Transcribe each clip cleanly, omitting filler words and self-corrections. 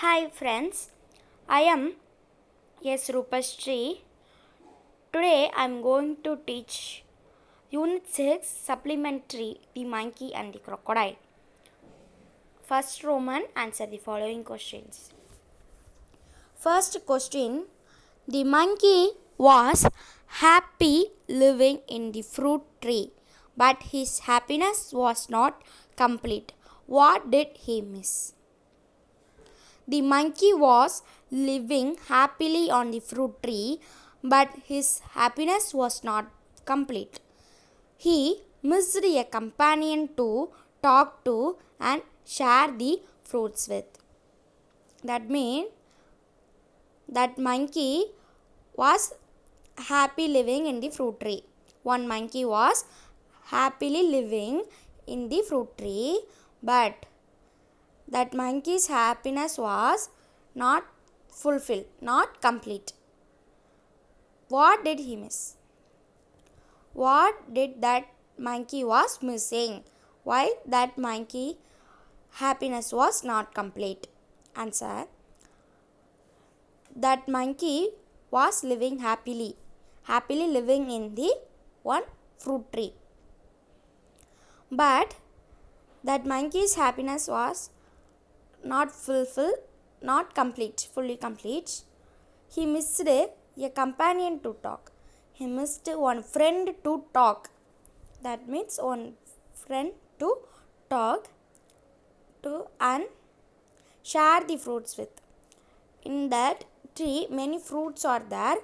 Hi friends, I am S. Rupashri. Today I am going to teach Unit 6 Supplementary The Monkey and the Crocodile. First Roman, answer the following questions. First question, the monkey was happy living in the fruit tree, but his happiness was not complete. What did he miss? The monkey was living happily on the fruit tree, but his happiness was not complete. He missed a companion to talk to and share the fruits with. That means that monkey was happy living in the fruit tree. One monkey was happily living in the fruit tree, but that monkey's happiness was not fulfilled, not complete. What did he miss? What did that monkey was missing? Why that monkey happiness was not complete? Answer. That monkey was living happily living in the one fruit tree. But that monkey's happiness was not fulfilled, not complete, fully complete. He missed a companion to talk. He missed one friend to talk. That means one friend to talk to and share the fruits with. In that tree, many fruits are there.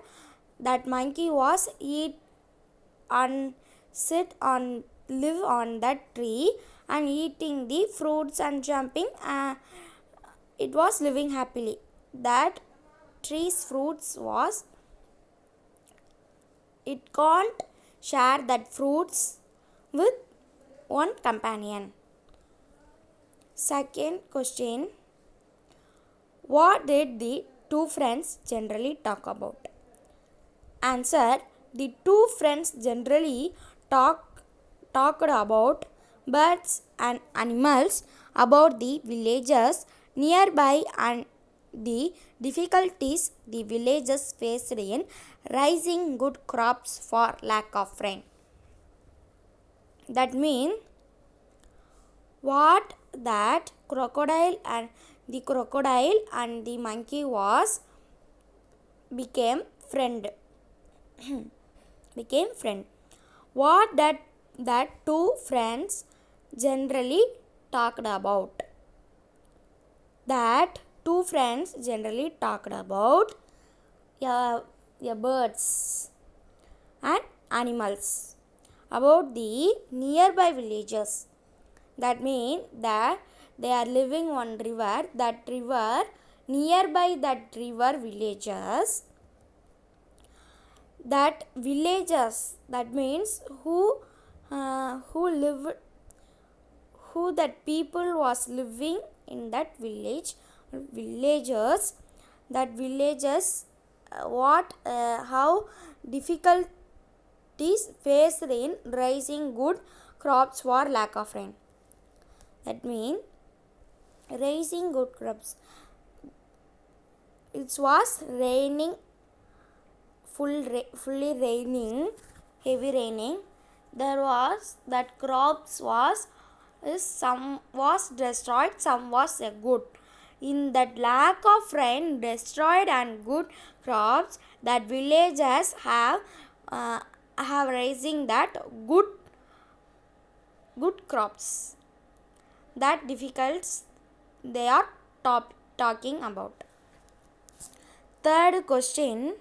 That monkey was eat and live on that tree and eating the fruits and jumping. It was living happily. That tree's fruits was, it can't share that fruits with one companion. Second question, what did the two friends generally talk about? Answer, the two friends generally talked about birds and animals, about the villages nearby and the difficulties the villagers faced in raising good crops for lack of rain. That means what that crocodile and the monkey was became friend. became friend. What that two friends generally talked about? That two friends generally talked about birds and animals, about the nearby villages. That means that they are living on river. That river, nearby that river villages. That villages, that means who that people was living in that villagers. That villages, how difficulties faced in raising good crops for lack of rain. That means raising good crops. It was raining, fully raining, heavy raining. There was that crops was some was destroyed, some was good. In that lack of rain, destroyed and good crops, that villagers have raising that good crops. That difficulties they are talking about. Third question,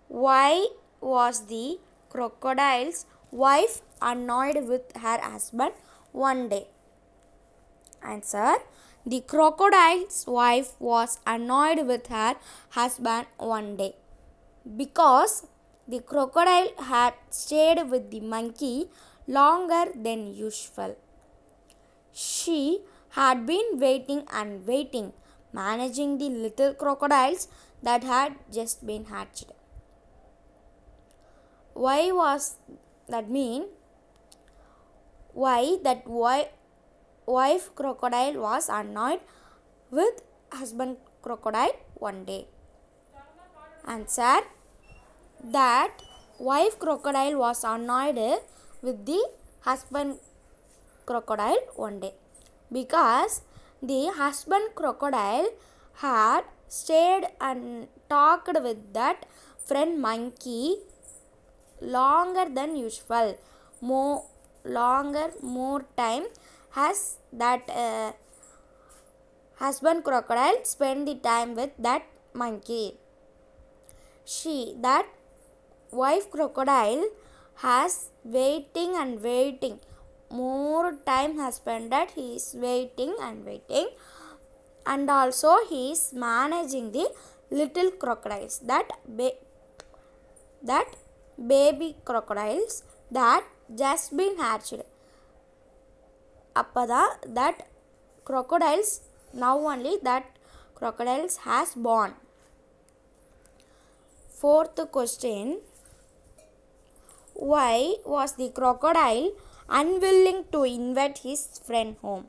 why was the crocodile's wife annoyed with her husband one day? Answer, the crocodile's wife was annoyed with her husband one day because the crocodile had stayed with the monkey longer than usual. She had been waiting and waiting, managing the little crocodiles that had just been hatched. Why was that mean? Why that wife crocodile was annoyed with husband crocodile one day? Answer, that wife crocodile was annoyed with the husband crocodile one day because the husband crocodile had stayed and talked with that friend monkey longer than usual. More time has that husband crocodile spent the time with that monkey. That wife crocodile has waiting and waiting. More time has spent that he is waiting and waiting, and also he is managing the little crocodiles, that baby crocodiles that just been hatched. That crocodiles, now only that crocodiles has born. Fourth question, why was the crocodile unwilling to invite his friend home?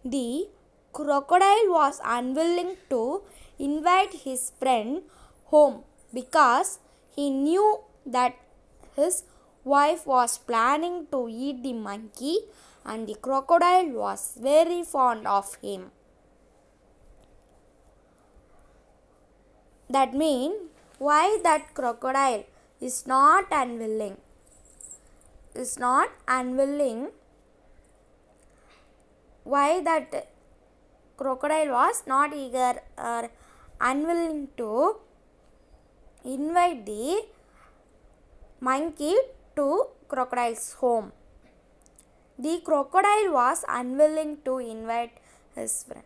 The crocodile was unwilling to invite his friend home because he knew that his wife was planning to eat the monkey and the crocodile was very fond of him. That means, why that crocodile is not unwilling? Why that crocodile was not eager or unwilling to invite the monkey to crocodile's home? The crocodile was unwilling to invite his friend.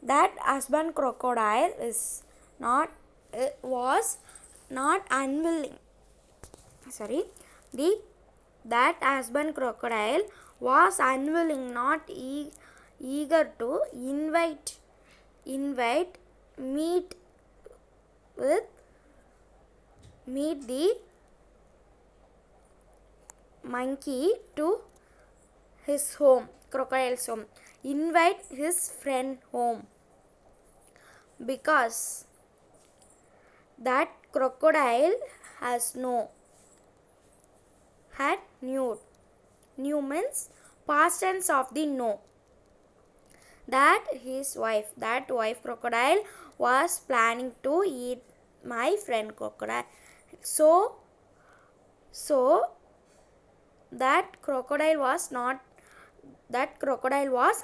That husband crocodile was not unwilling. That husband crocodile was unwilling, not eager to meet the monkey to his home, crocodile's home, invite his friend home, because that crocodile had new means past tense of the no. That wife crocodile was planning to eat my friend crocodile. So that crocodile was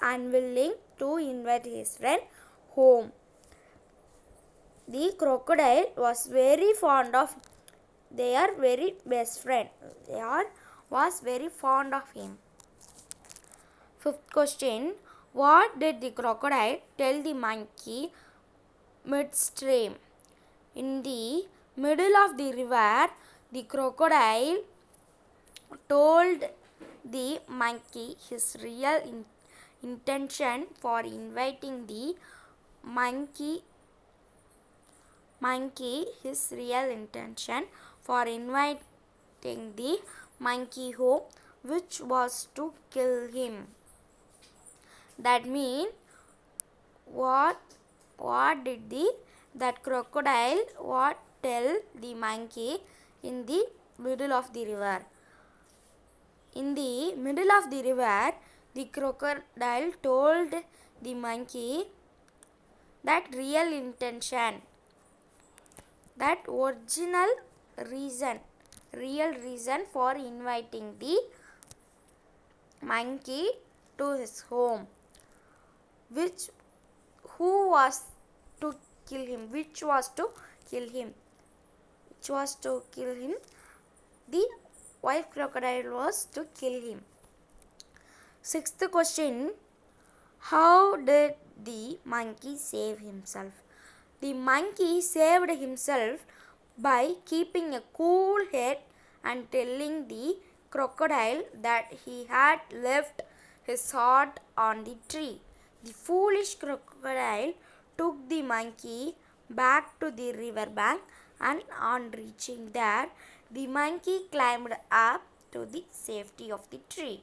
unwilling to invite his friend home. The crocodile was very fond of, they are very best friend. Was very fond of him. Fifth question, what did the crocodile tell the monkey midstream? In the middle of the river, the crocodile told the monkey his real intention for inviting the monkey home, which was to kill him. That means, what did that crocodile tell the monkey in the middle of the river? In the middle of the river, the crocodile told the monkey that real intention, that original real reason for inviting the monkey to his home, which was to kill him. The wife crocodile was to kill him. Sixth question, how did the monkey save himself? The monkey saved himself by keeping a cool head and telling the crocodile that he had left his heart on the tree. The foolish crocodile took the monkey back to the river bank, and on reaching there, the monkey climbed up to the safety of the tree.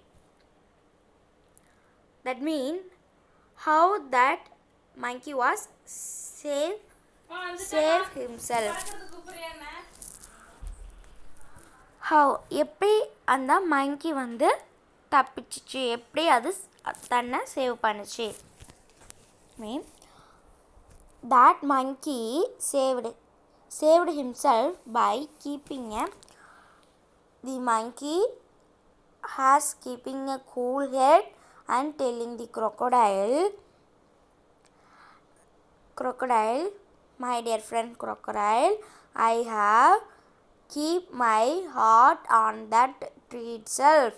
That means, how that monkey was save himself. How எப்படி அந்த monkey வந்து தப்பிச்சிச்சு, எப்படி அது தன்னை save பண்ணுச்சு. mean that monkey saved himself by keeping the monkey has keeping a cool head and telling the crocodile, my dear friend crocodile, I have keep my heart on that tree itself.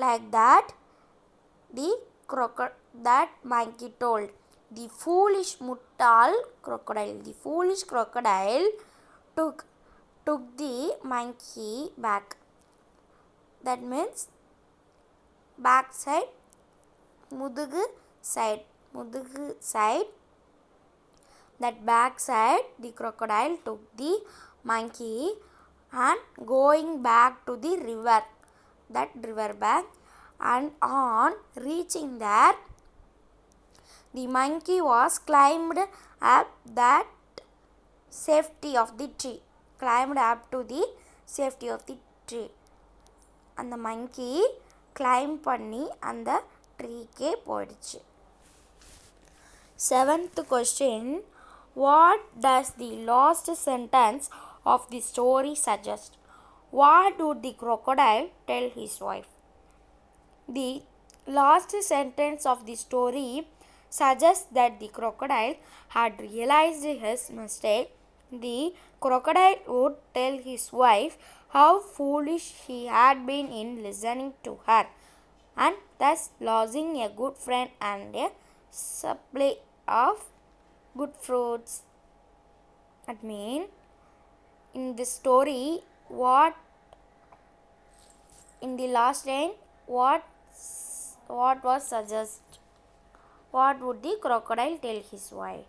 Like that that monkey told the foolish crocodile took the monkey back. That means back side, mudugu side. That back side the crocodile took the monkey and going back to the river bank, and on reaching there the monkey was climbed up to the safety of the tree. அந்த monkey climb பண்ணி அந்த ட்ரீக்கே போயிடுச்சு. 7th question, what does the last sentence of the story suggest? What would the crocodile tell his wife? The last sentence of the story suggests that the crocodile had realized his mistake. The crocodile would tell his wife how foolish he had been in listening to her, and thus losing a good friend and a supply of good fruits. That means in this story, what in the last line, what was suggest? What would the crocodile tell his wife?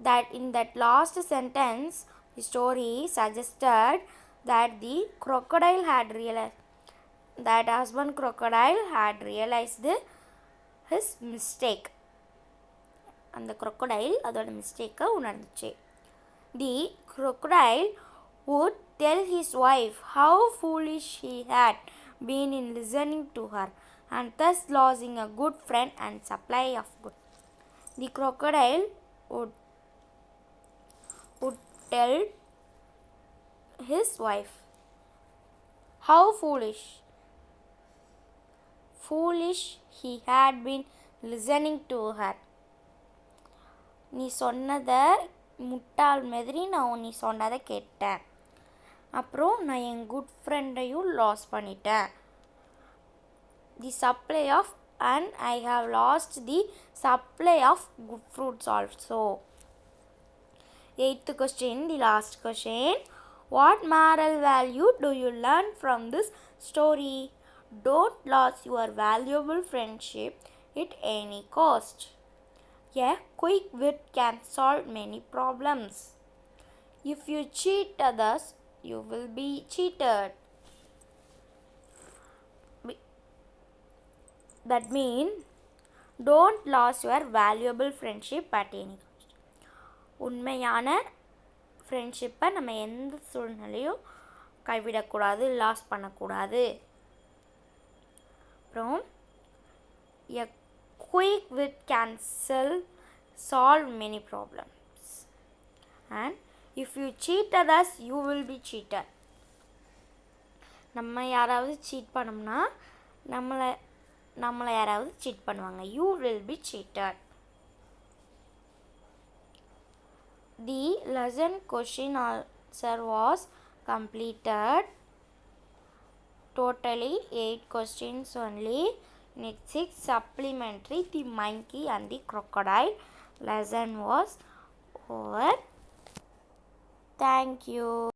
That in that last sentence, the story suggested that the crocodile had realized, that husband crocodile had realized his mistake. And the crocodile அதோட மிஸ்டேக்கை உணர்ந்துச்சு. The crocodile would tell his wife how foolish he had been in listening to her, and thus losing a good friend and supply of good. The crocodile would tell his wife how foolish he had been listening to her. நீ சொன்னதை முட்டாள் மாதிரி நான் நீ சொன்னதை கேட்டேன், அப்புறம் நான் என் குட் ஃப்ரெண்டையும் லாஸ் பண்ணிட்டேன். The supply of and I have lost the supply of good fruits also. 8th question, the last question. What moral value do you learn from this story? Don't lose your valuable friendship at any cost. A quick wit can solve many problems. If you cheat others, you will be cheated. That means don't lose your valuable friendship at any cost. உண்மையான ஃப்ரெண்ட்ஷிப்பை நம்ம எந்த சூழ்நிலையும் கைவிடக்கூடாது, loss பண்ணக்கூடாது. அப்புறம் a quick wit can solve many problems, and if you cheat others you will be cheated. நம்ம யாராவது seat பண்ணோம்னா நம்மளை யாராவது சீட் பண்ணுவாங்க. you will be cheated. The lesson question answer was completed. Totally 8 questions only. Next 6 supplementary, the monkey and the crocodile. Lesson was over. Thank you.